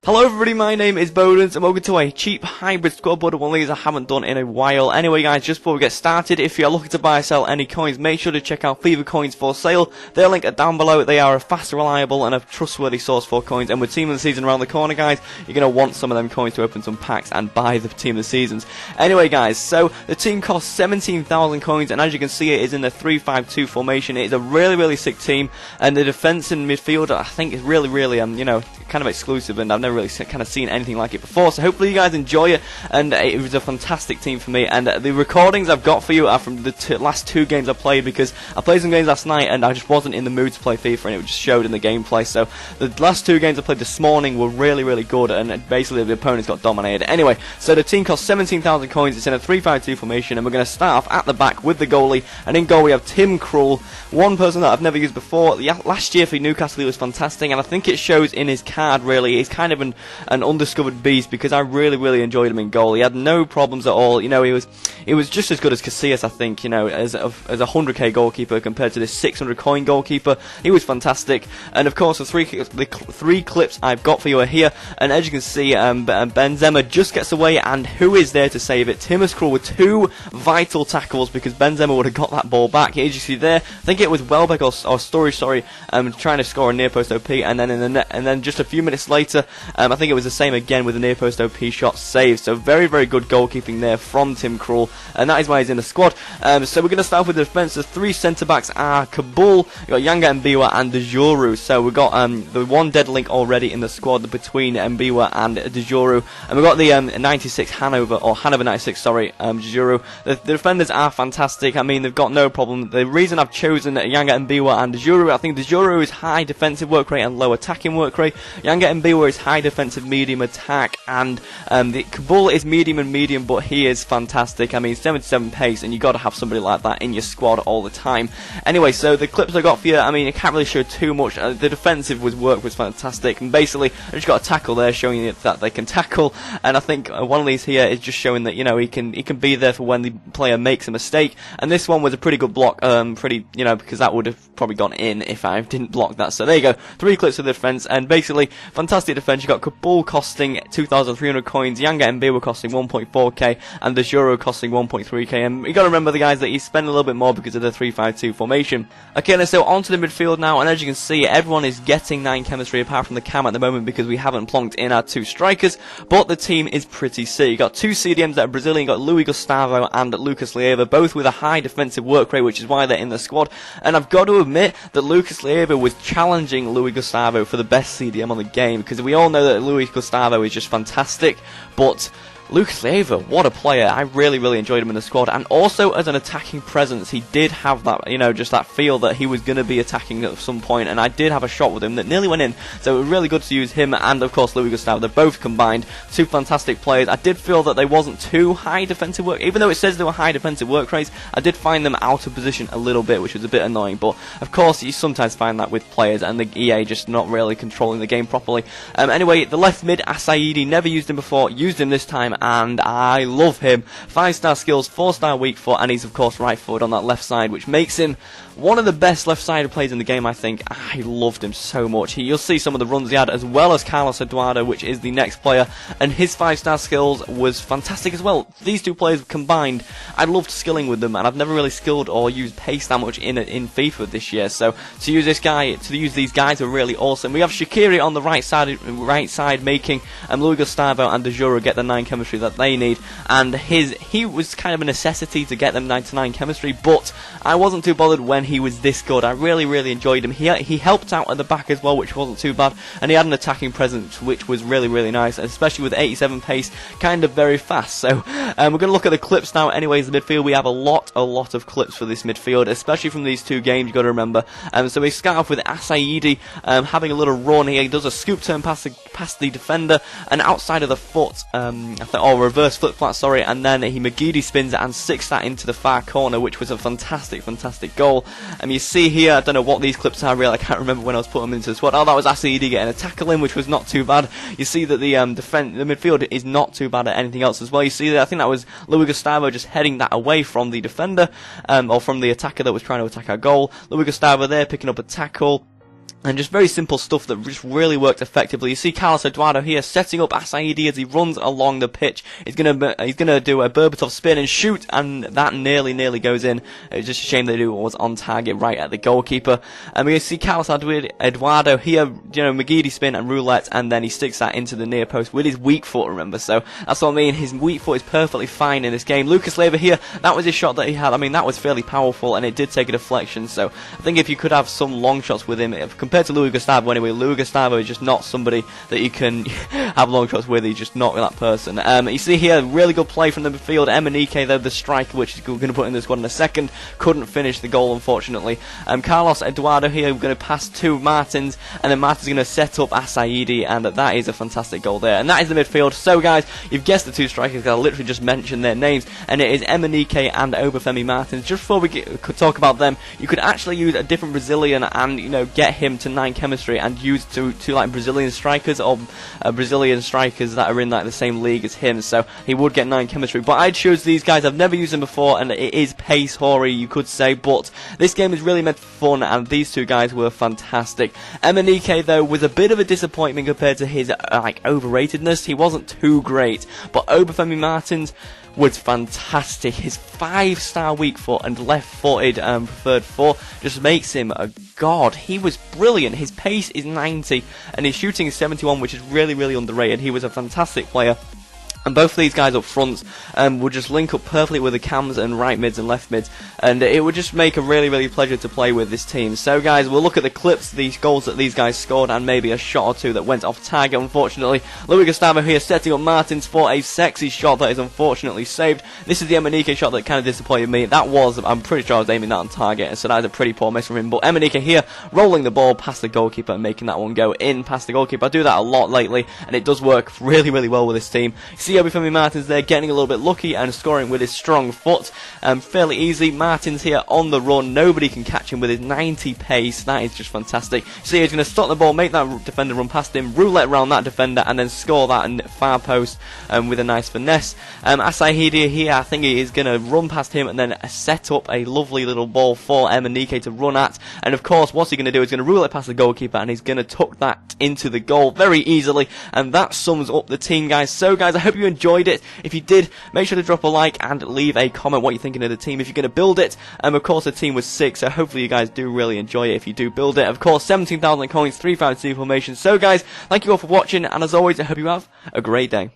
Hello everybody, my name is Bodens and welcome to a cheap hybrid scoreboard, one of these I haven't done in a while. Anyway guys, just before we get started, if you're looking to buy or sell any coins, make sure to check out FIFA coins for sale. Their link are down below. They are a fast, reliable and a trustworthy source for coins, and with Team of the Season around the corner guys, you're going to want some of them coins to open some packs and buy the Team of the Seasons. Anyway guys, so the team costs 17,000 coins, and as you can see it is in the 3-5-2 formation. It is a really sick team, and the defense and midfield I think is really you know, kind of exclusive, and I've never really kind of seen anything like it before, so hopefully you guys enjoy it. And it was a fantastic team for me, and the recordings I've got for you are from the last two games I played, because I played some games last night and I just wasn't in the mood to play FIFA, and it just showed in the gameplay. So the last two games I played this morning were really good, and basically the opponents got dominated. Anyway, so the team costs 17,000 coins. It's in a 3-5-2 formation, and we're going to start off at the back with the goalie, and in goal we have Tim Krul, one person that I've never used before. Last year for Newcastle he was fantastic, and I think it shows in his card really. He's kind of an undiscovered beast, because I really enjoyed him in goal. He had no problems at all. You know, he was just as good as Casillas, I think, you know, as a 100k goalkeeper compared to this 600 coin goalkeeper. He was fantastic. And of course the three clips I've got for you are here, and as you can see, Benzema just gets away, and who is there to save it? Tim Krul with two vital tackles, because Benzema would have got that ball back. As you see there, I think it was Welbeck or Sturridge, sorry, trying to score a near post OP, and then in the net, and then just a few minutes later, I think it was the same again with the near post OP shot saved. So very good goalkeeping there from Tim Krul, and that is why he's in the squad. So we're going to start with the defence. The three centre backs are Kabul, we've got Yanga Mbiwa and Dejuru. So we've got the one dead link already in the squad between Mbiwa and Dejuru, and we've got the 96 Hanover 96, sorry, Dejuru. The defenders are fantastic. I mean, they've got no problem. The reason I've chosen Yanga Mbiwa and Dejuru, I think Dejuru is high defensive work rate and low attacking work rate. Yanga Mbiwa is high defensive, medium attack, and the Kabul is medium and medium, but he is fantastic. I mean, 77 pace, and you got to have somebody like that in your squad all the time. Anyway, so the clips I got for you, I mean, I can't really show too much. The defensive work was fantastic, and basically I just got a tackle there showing you that they can tackle, and I think one of these here is just showing that, you know, he can be there for when the player makes a mistake. And this one was a pretty good block, you know, because that would have probably gone in if I didn't block that. So there you go, three clips of the defense, and basically fantastic defense. You got Kabul costing 2,300 coins, Yanga Mbiwa costing 1.4k, and the Juro costing 1.3k. And you got to remember the guys that he spent a little bit more because of the 3-5-2 formation. Okay, let's go on to the midfield now, and as you can see, everyone is getting 9 chemistry apart from the cam at the moment, because we haven't plonked in our two strikers, but the team is pretty sick. You got two CDMs that are Brazilian. You got Luis Gustavo and Lucas Leiva, both with a high defensive work rate, which is why they're in the squad. And I've got to admit that Lucas Leiva was challenging Luis Gustavo for the best CDM on the game, because we all know that Luis Gustavo is just fantastic, but Lucas Leiva, what a player. I really enjoyed him in the squad, and also as an attacking presence, he did have that, you know, just that feel that he was going to be attacking at some point, and I did have a shot with him that nearly went in, so it was really good to use him and of course Luis Gustavo. They're both combined, two fantastic players. I did feel that they wasn't too high defensive work, even though it says they were high defensive work rates, I did find them out of position a little bit, which was a bit annoying, but of course you sometimes find that with players and the EA just not really controlling the game properly. Anyway, the left mid, Asaidi, never used him before, used him this time, and I love him. 5-star skills, 4-star weak foot, and he's of course right forward on that left side, which makes him one of the best left-sided players in the game, I think. I loved him so much. You'll see some of the runs he had, as well as Carlos Eduardo, which is the next player, and his 5-star skills was fantastic as well. These two players combined, I loved skilling with them, and I've never really skilled or used pace that much in FIFA this year, so to use these guys are really awesome. We have Shaqiri on the right side making Luis Gustavo and Dejuro get the 9 chemistry that they need, and he was kind of a necessity to get them 9-9 chemistry, but I wasn't too bothered when he was this good. I really enjoyed him. He helped out at the back as well, which wasn't too bad, and he had an attacking presence which was really nice, especially with 87 pace, kind of very fast. So we're going to look at the clips now. Anyways, the midfield, we have a lot of clips for this midfield, especially from these two games, you've got to remember. So we start off with Asaidi having a little run. He does a scoop turn past the defender and outside of the foot, or reverse flip flat, sorry, and then he McGeady spins it and sticks that into the far corner, which was a fantastic goal. And you see here, I don't know what these clips are really, I can't remember when I was putting them into the squad. Oh, that was Asaidi getting a tackle in, which was not too bad. You see that the midfield is not too bad at anything else as well. You see that I think that was Luis Gustavo just heading that away from the defender, or from the attacker that was trying to attack our goal. Luis Gustavo there picking up a tackle. And just very simple stuff that just really worked effectively. You see Carlos Eduardo here setting up Asaidi as he runs along the pitch. He's gonna do a Berbatov spin and shoot, and that nearly goes in. It's just a shame that it was on target right at the goalkeeper. And you see Carlos Eduardo here, McGeady spin and roulette, and then he sticks that into the near post with his weak foot, remember. So that's what I mean. His weak foot is perfectly fine in this game. Lucas Leiva here, that was his shot that he had. I mean, that was fairly powerful, and it did take a deflection. So I think if you could have some long shots with him, compared to Luis Gustavo anyway, Luis Gustavo is just not somebody that you can have long shots with. He's just not that person. You see here, really good play from the midfield. Emenike, though, the striker, which is going to put in the squad in a second, couldn't finish the goal, unfortunately. Carlos Eduardo here, we're going to pass to Martins, and then Martins is going to set up Asaidi, and that is a fantastic goal there. And that is the midfield. So, guys, you've guessed the two strikers, I literally just mentioned their names, and it is Emenike and Obafemi Martins. Just before we could talk about them, you could actually use a different Brazilian and, get him to 9 chemistry and use two like Brazilian strikers or Brazilian strikers that are in like the same league as him, so he would get 9 chemistry. But I chose these guys. I've never used them before, and it is pace hoary, you could say, but this game is really meant for fun, and these two guys were fantastic. Emenike, though, was a bit of a disappointment compared to his overratedness. He wasn't too great, but Obafemi Martins was fantastic. His 5-star weak foot and left-footed preferred foot just makes him a god. He was brilliant. His pace is 90 and his shooting is 71, which is really underrated. He was a fantastic player. And both of these guys up front would just link up perfectly with the cams and right mids and left mids, and it would just make a really pleasure to play with this team. So, guys, we'll look at the clips, these goals that these guys scored, and maybe a shot or two that went off target, unfortunately. Luis Gustavo here setting up Martins for a sexy shot that is unfortunately saved. This is the Emenike shot that kind of disappointed me. I'm pretty sure I was aiming that on target, so that is a pretty poor miss from him. But Emenike here, rolling the ball past the goalkeeper and making that one go in past the goalkeeper. I do that a lot lately, and it does work really well with this team. See Obafemi Martins there getting a little bit lucky and scoring with his strong foot. Fairly easy. Martins here on the run. Nobody can catch him with his 90 pace. That is just fantastic. See, he's going to stop the ball, make that defender run past him, roulette around that defender, and then score that in far post with a nice finesse. Asaidi here, I think he is going to run past him and then set up a lovely little ball for Emenike to run at. And of course, what's he going to do? He's going to roulette past the goalkeeper, and he's going to tuck that into the goal very easily. And that sums up the team, guys. So, guys, I hope you enjoyed it. If you did, make sure to drop a like and leave a comment what you're thinking of the team if you're going to build it. Of course, the team was 6, so hopefully you guys do really enjoy it if you do build it. Of course, 17,000 coins, 3,000 formations. So, guys, thank you all for watching, and as always, I hope you have a great day.